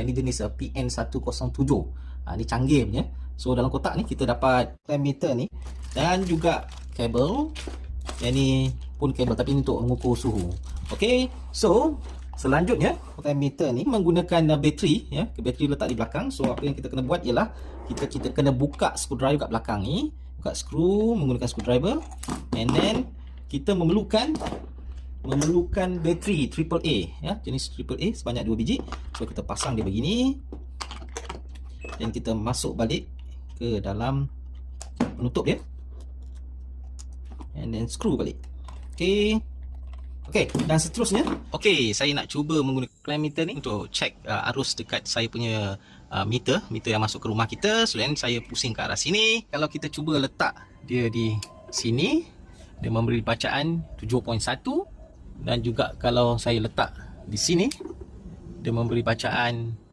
Ini jenis PN107. Ni canggih punya. So dalam kotak ni kita dapat clamp meter ni dan juga kabel. Yang ni pun kabel, tapi ini untuk mengukur suhu. Okey, so selanjutnya clamp meter ni menggunakan bateri, ya. Bateri letak di belakang. So apa yang kita kena buat ialah kita kena buka screwdriver kat belakang ni, buka skru menggunakan screwdriver, and then kita memerlukan bateri AAA, ya, jenis AAA sebanyak 2 biji. So kita pasang dia begini dan kita masuk balik ke dalam penutup dia, and then screw balik. Okey, dan seterusnya, saya nak cuba menggunakan clamp meter ni untuk check arus dekat saya punya meter yang masuk ke rumah kita. So then saya pusing ke arah sini. Kalau kita cuba letak dia di sini, dia memberi bacaan 7.1, dan juga kalau saya letak di sini, dia memberi bacaan